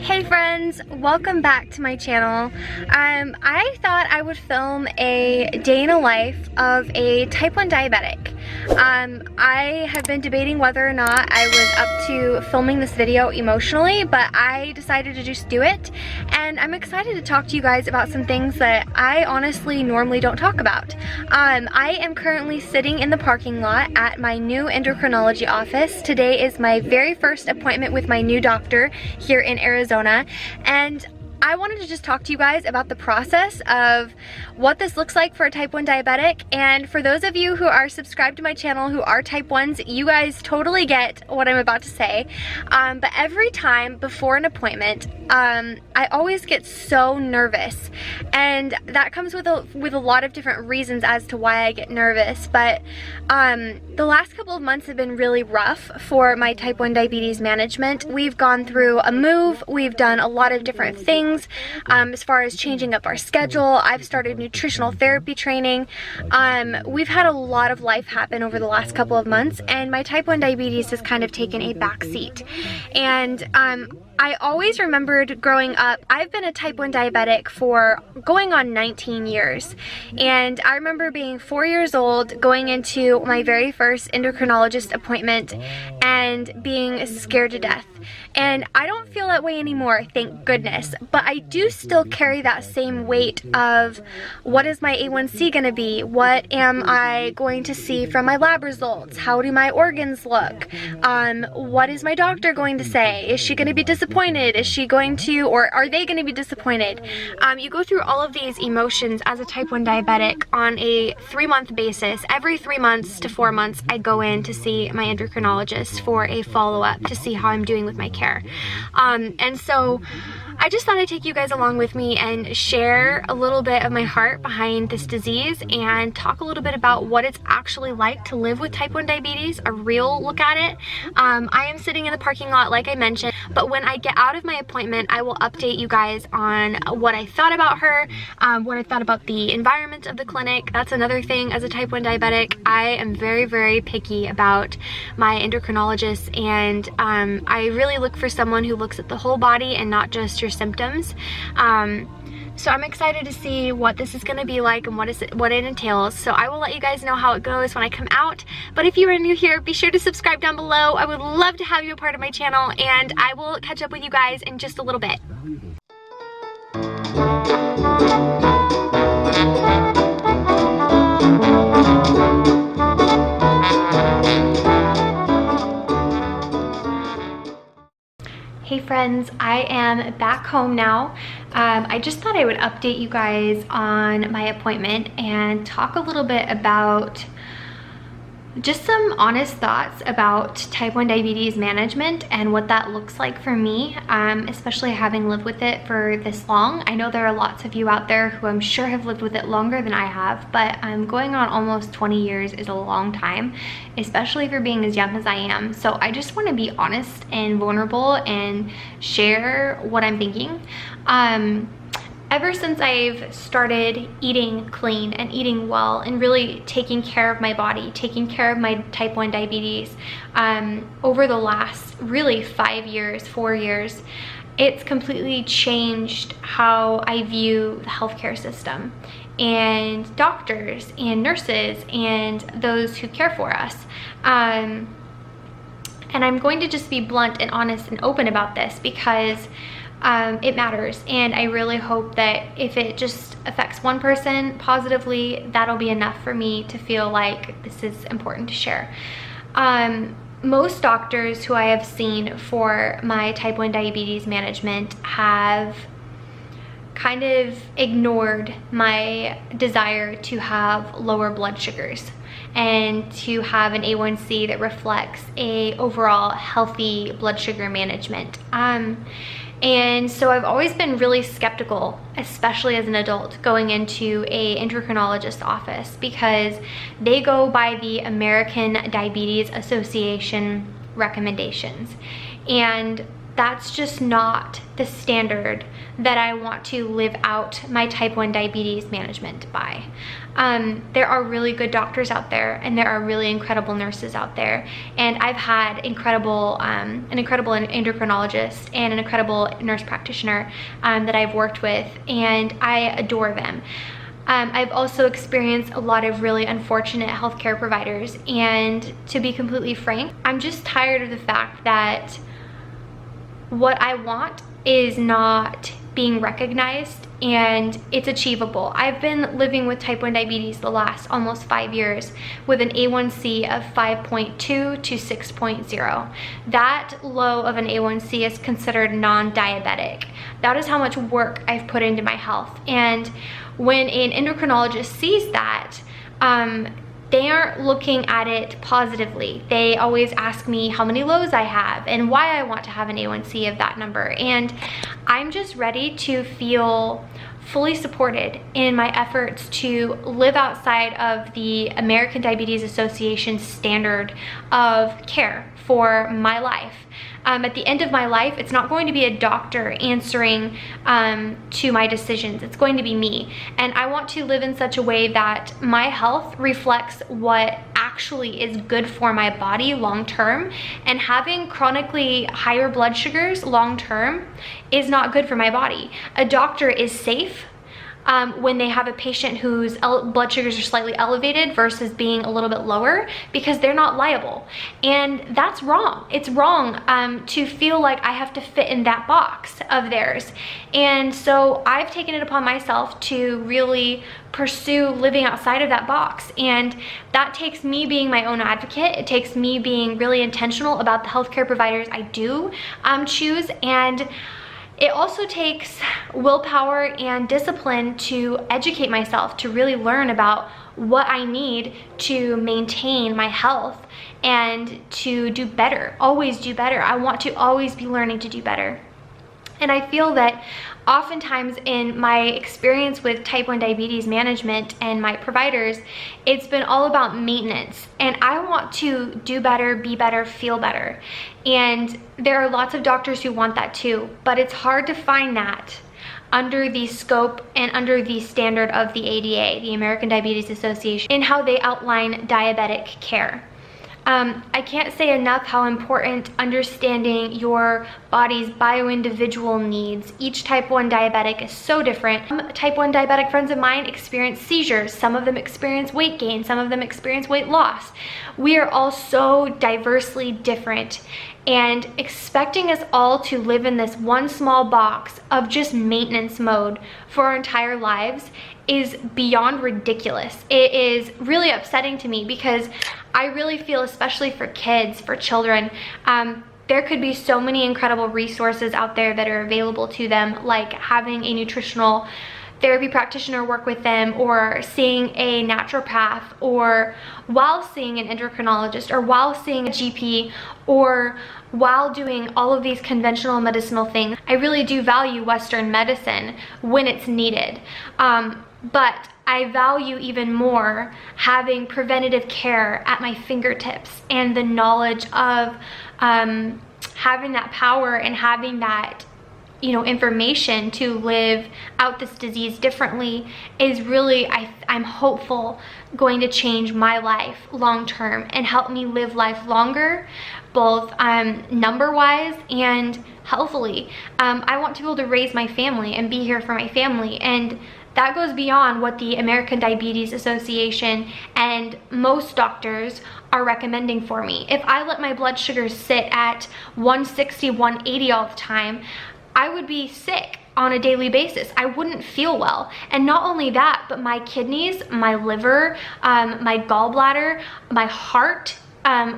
Hey friends, welcome back to my channel. I thought I would film a day in a life of a type 1 diabetic. I have been debating whether or not I was up to filming this video emotionally, but I decided to just do it. And I'm excited to talk to you guys about some things that I honestly normally don't talk about. I am currently sitting in the parking lot at my new endocrinology office. Today is my very first appointment with my new doctor here in Arizona, and I wanted to just talk to you guys about the process of what this looks like for a type 1 diabetic. And for those of you who are subscribed to my channel who are type 1s, you guys totally get what I'm about to say. But every time before an appointment, I always get so nervous, and that comes with a lot of different reasons as to why I get nervous. But the last couple of months have been really rough for my type 1 diabetes management. We've gone through a move, we've done a lot of different things as far as changing up our schedule. I've started nutritional therapy training. We've had a lot of life happen over the last couple of months, and my type 1 diabetes has kind of taken a back seat. And I always remembered growing up, I've been a type 1 diabetic for going on 19 years. And I remember being 4 years old, going into my very first endocrinologist appointment and being scared to death. And I don't feel that way anymore, thank goodness. But I do still carry that same weight of what is my A1C going to be? What am I going to see from my lab results? How do my organs look? What is my doctor going to say? Is she going to be disappointed? Is she going to, or are they going to be disappointed? You go through all of these emotions as a type 1 diabetic on a 3-month basis. Every 3 months to 4 months, I go in to see my endocrinologist for a follow-up to see how I'm doing with my care. And so I just thought I'd take you guys along with me and share a little bit of my heart behind this disease and talk a little bit about what it's actually like to live with type 1 diabetes, a real look at it. I am sitting in the parking lot like I mentioned, but when I get out of my appointment, I will update you guys on what I thought about her, what I thought about the environment of the clinic. That's another thing as a type 1 diabetic. I am very, very picky about my endocrinologist, and I really look for someone who looks at the whole body and not just your symptoms. So I'm excited to see what this is going to be like and what it entails. So I will let you guys know how it goes when I come out. But if you are new here, be sure to subscribe down below. I would love to have you a part of my channel, and I will catch up with you guys in just a little bit. Hey friends, I am back home now. I just thought I would update you guys on my appointment and talk a little bit about just some honest thoughts about type 1 diabetes management and what that looks like for me, especially having lived with it for this long. I know there are lots of you out there who I'm sure have lived with it longer than I have, but going on almost 20 years is a long time, especially for being as young as I am. So I just want to be honest and vulnerable and share what I'm thinking. Ever since I've started eating clean and eating well and really taking care of my body, taking care of my type 1 diabetes, over the last really 5 years, 4 years, it's completely changed how I view the healthcare system and doctors and nurses and those who care for us. And I'm going to just be blunt and honest and open about this because it matters, and I really hope that if it just affects one person positively, that'll be enough for me to feel like this is important to share. Most doctors who I have seen for my type 1 diabetes management have kind of ignored my desire to have lower blood sugars and to have an A1C that reflects a overall healthy blood sugar management. And so I've always been really skeptical, especially as an adult, going into a endocrinologist office because they go by the American Diabetes Association recommendations. And that's just not the standard that I want to live out my type 1 diabetes management by. There are really good doctors out there, and there are really incredible nurses out there, and I've had an incredible endocrinologist and an incredible nurse practitioner that I've worked with, and I adore them. I've also experienced a lot of really unfortunate healthcare providers, and to be completely frank, I'm just tired of the fact that what I want is not being recognized and it's achievable. I've been living with type 1 diabetes the last almost 5 years with an A1C of 5.2 to 6.0. That low of an A1C is considered non-diabetic. That is how much work I've put into my health. And when an endocrinologist sees that, they aren't looking at it positively. They always ask me how many lows I have and why I want to have an A1C of that number. And I'm just ready to feel fully supported in my efforts to live outside of the American Diabetes Association standard of care for my life. At the end of my life, it's not going to be a doctor answering to my decisions. It's going to be me. And I want to live in such a way that my health reflects what actually is good for my body long term. And having chronically higher blood sugars long term is not good for my body. A doctor is safe when they have a patient whose blood sugars are slightly elevated versus being a little bit lower, because they're not liable. And that's wrong. It's wrong to feel like I have to fit in that box of theirs. And so I've taken it upon myself to really pursue living outside of that box. And that takes me being my own advocate. It takes me being really intentional about the healthcare providers I do choose. And it also takes willpower and discipline to educate myself, to really learn about what I need to maintain my health and to do better, always do better. I want to always be learning to do better. And I feel that oftentimes in my experience with type 1 diabetes management and my providers, it's been all about maintenance. And I want to do better, be better, feel better. And there are lots of doctors who want that too, but it's hard to find that under the scope and under the standard of the ADA, the American Diabetes Association, in how they outline diabetic care. I can't say enough how important understanding your body's bio-individual needs. Each type 1 diabetic is so different. Type 1 diabetic friends of mine experience seizures. Some of them experience weight gain. Some of them experience weight loss. We are all so diversely different. And expecting us all to live in this one small box of just maintenance mode for our entire lives is beyond ridiculous. It is really upsetting to me because I really feel, especially for kids, for children, there could be so many incredible resources out there that are available to them, like having a nutritional therapy practitioner work with them, or seeing a naturopath, or while seeing an endocrinologist, or while seeing a GP, or while doing all of these conventional medicinal things. I really do value Western medicine when it's needed. But I value even more having preventative care at my fingertips and the knowledge of having that power and having that, you know, information to live out this disease differently is really, I'm hopeful, going to change my life long term and help me live life longer, both number wise and healthily. I want to be able to raise my family and be here for my family, and that goes beyond what the American Diabetes Association and most doctors are recommending for me. If I let my blood sugars sit at 160, 180 all the time, I would be sick on a daily basis. I wouldn't feel well. And not only that, but my kidneys, my liver, my gallbladder, my heart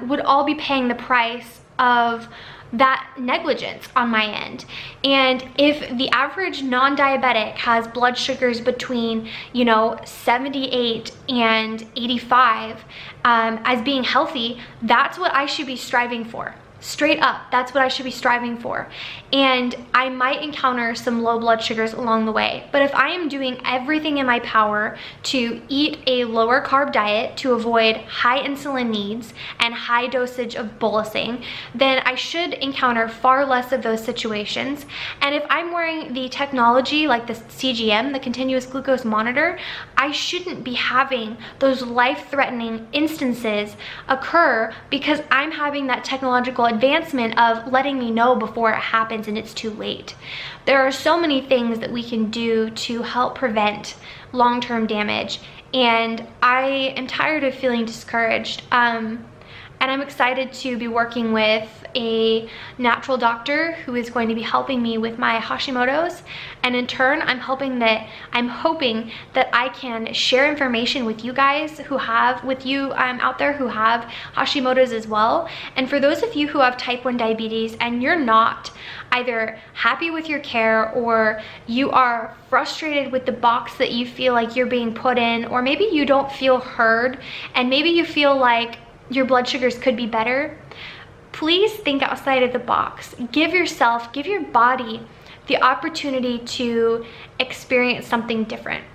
would all be paying the price of that negligence on my end. And if the average non-diabetic has blood sugars between, you know, 78 and 85 as being healthy, that's what I should be striving for. Straight up, that's what I should be striving for. And I might encounter some low blood sugars along the way, but if I am doing everything in my power to eat a lower carb diet to avoid high insulin needs and high dosage of bolusing, then I should encounter far less of those situations. And if I'm wearing the technology like the CGM, the continuous glucose monitor, I shouldn't be having those life-threatening instances occur because I'm having that technological advancement of letting me know before it happens and it's too late. There are so many things that we can do to help prevent long-term damage, and I am tired of feeling discouraged. And I'm excited to be working with a natural doctor who is going to be helping me with my Hashimoto's, and in turn I'm hoping that I can share information with you guys who have out there who have Hashimoto's as well. And for those of you who have type 1 diabetes and you're not either happy with your care, or you are frustrated with the box that you feel like you're being put in, or maybe you don't feel heard and maybe you feel like your blood sugars could be better, please think outside of the box. Give your body the opportunity to experience something different.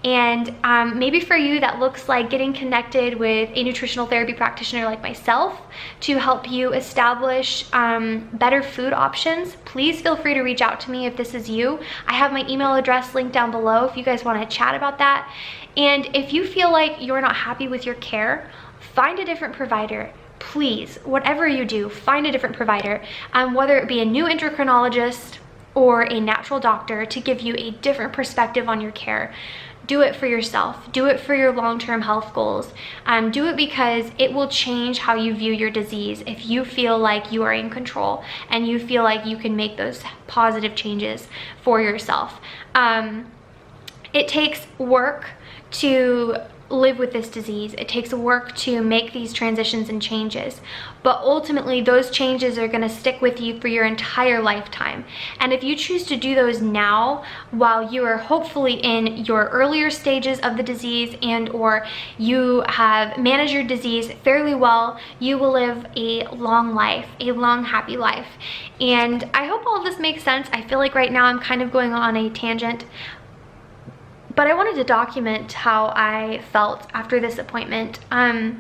And maybe for you that looks like getting connected with a nutritional therapy practitioner like myself to help you establish better food options. Please feel free to reach out to me if this is you. I have my email address linked down below if you guys want to chat about that. And if you feel like you're not happy with your care, find a different provider. Please, whatever you do, find a different provider, whether it be a new endocrinologist or a natural doctor, to give you a different perspective on your care. Do it for yourself. Do it for your long-term health goals. Do it because it will change how you view your disease if you feel like you are in control and you feel like you can make those positive changes for yourself. It takes work to live with this disease. It takes work to make these transitions and changes, but ultimately those changes are going to stick with you for your entire lifetime. And if you choose to do those now, while you are hopefully in your earlier stages of the disease and or you have managed your disease fairly well, you will live a long life, a long happy life. And I hope all of this makes sense. I feel like right now I'm kind of going on a tangent, but I wanted to document how I felt after this appointment. I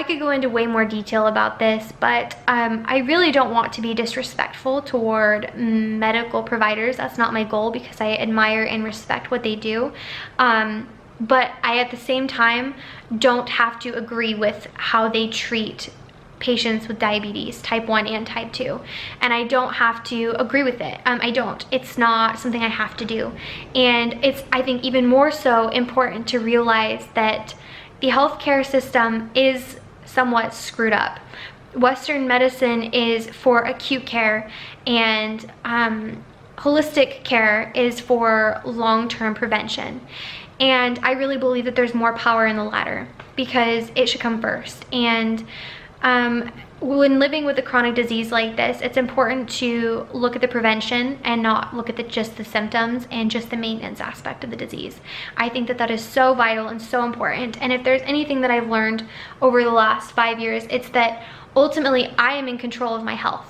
could go into way more detail about this, but I really don't want to be disrespectful toward medical providers. That's not my goal, because I admire and respect what they do. But I, at the same time, don't have to agree with how they treat patients with diabetes, type 1 and type 2, and I don't have to agree with it. I don't. It's not something I have to do. And it's, I think, even more so important to realize that the healthcare system is somewhat screwed up. Western medicine is for acute care, and holistic care is for long-term prevention. And I really believe that there's more power in the latter, because it should come first. And when living with a chronic disease like this, it's important to look at the prevention and not look at just the symptoms and just the maintenance aspect of the disease. I think that that is so vital and so important. And if there's anything that I've learned over the last 5 years, it's that ultimately I am in control of my health.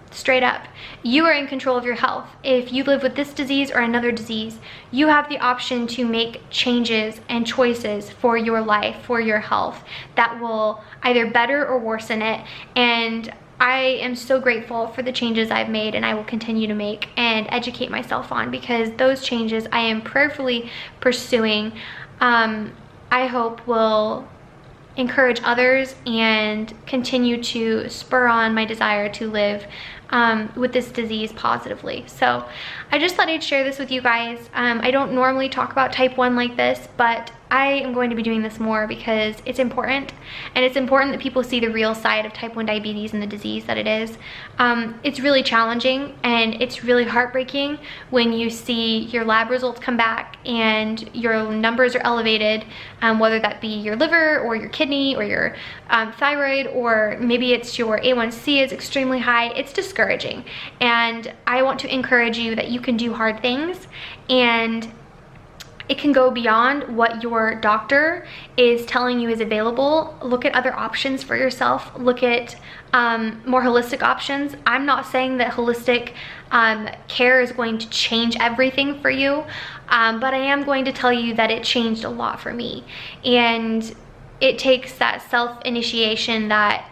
Straight up. You are in control of your health. If you live with this disease or another disease, you have the option to make changes and choices for your life, for your health, that will either better or worsen it. And I am so grateful for the changes I've made, and I will continue to make and educate myself on, because those changes I am prayerfully pursuing, I hope will encourage others and continue to spur on my desire to live with this disease positively. So I just thought I'd share this with you guys. I don't normally talk about type 1 like this, but I am going to be doing this more because it's important, and it's important that people see the real side of type 1 diabetes and the disease that it is. It's really challenging, and it's really heartbreaking when you see your lab results come back and your numbers are elevated, whether that be your liver or your kidney or your thyroid, or maybe it's your A1C is extremely high. It's discouraging, and I want to encourage you that you can do hard things, and it can go beyond what your doctor is telling you is available. Look at other options for yourself. Look at more holistic options. I'm not saying that holistic care is going to change everything for you, but I am going to tell you that it changed a lot for me. And it takes that self-initiation, that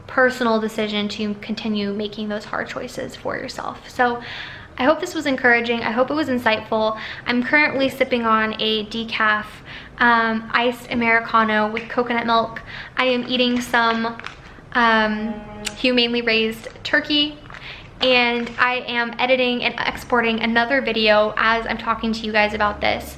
personal decision to continue making those hard choices for yourself. So I hope this was encouraging. I hope it was insightful. I'm currently sipping on a decaf iced Americano with coconut milk. I am eating some humanely raised turkey, and I am editing and exporting another video as I'm talking to you guys about this.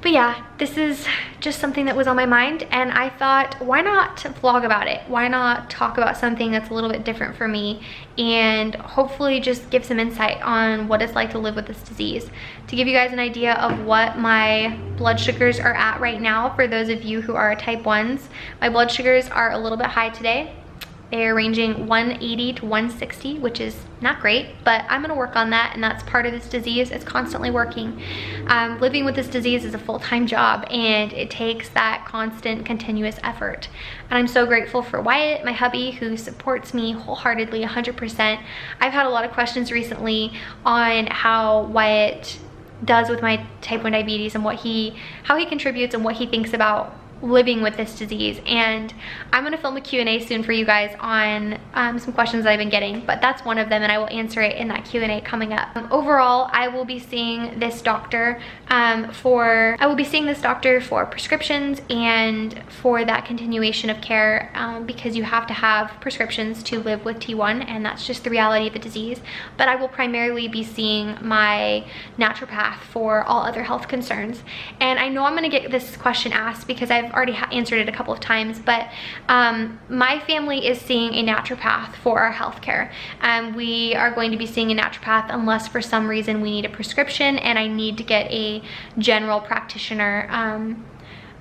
But yeah, this is just something that was on my mind, and I thought, why not vlog about it? Why not talk about something that's a little bit different for me, and hopefully just give some insight on what it's like to live with this disease. To give you guys an idea of what my blood sugars are at right now, for those of you who are type 1s, my blood sugars are a little bit high today. They're ranging 180 to 160, which is not great, but I'm gonna work on that, and that's part of this disease. It's constantly working. Living with this disease is a full-time job, and it takes that constant, continuous effort. And I'm so grateful for Wyatt, my hubby, who supports me wholeheartedly, 100%. I've had a lot of questions recently on how Wyatt does with my type 1 diabetes and how he contributes and what he thinks about living with this disease. And I'm gonna film a Q&A soon for you guys on some questions that I've been getting, but that's one of them, and I will answer it in that Q&A coming up. Overall, I will be seeing this doctor for prescriptions and for that continuation of care, because you have to have prescriptions to live with T1, and that's just the reality of the disease. But I will primarily be seeing my naturopath for all other health concerns. And I know I'm gonna get this question asked because I've already answered it a couple of times, but my family is seeing a naturopath for our healthcare. We are going to be seeing a naturopath unless for some reason we need a prescription and I need to get a general practitioner.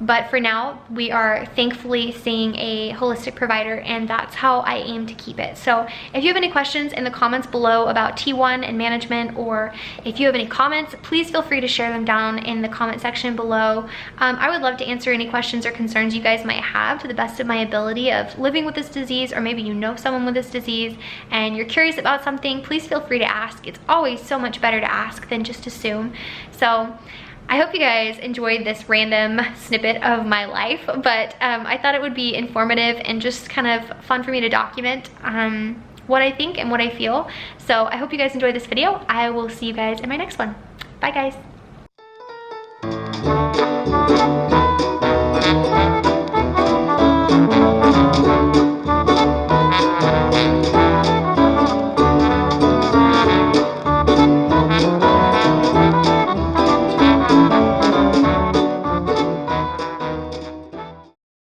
But for now, we are thankfully seeing a holistic provider, and that's how I aim to keep it. So if you have any questions in the comments below about T1 and management, or if you have any comments, please feel free to share them down in the comment section below. I would love to answer any questions or concerns you guys might have to the best of my ability of living with this disease, or maybe you know someone with this disease and you're curious about something. Please feel free to ask. It's always so much better to ask than just assume. So I hope you guys enjoyed this random snippet of my life, but I thought it would be informative and just kind of fun for me to document what I think and what I feel. So I hope you guys enjoyed this video. I will see you guys in my next one. Bye guys.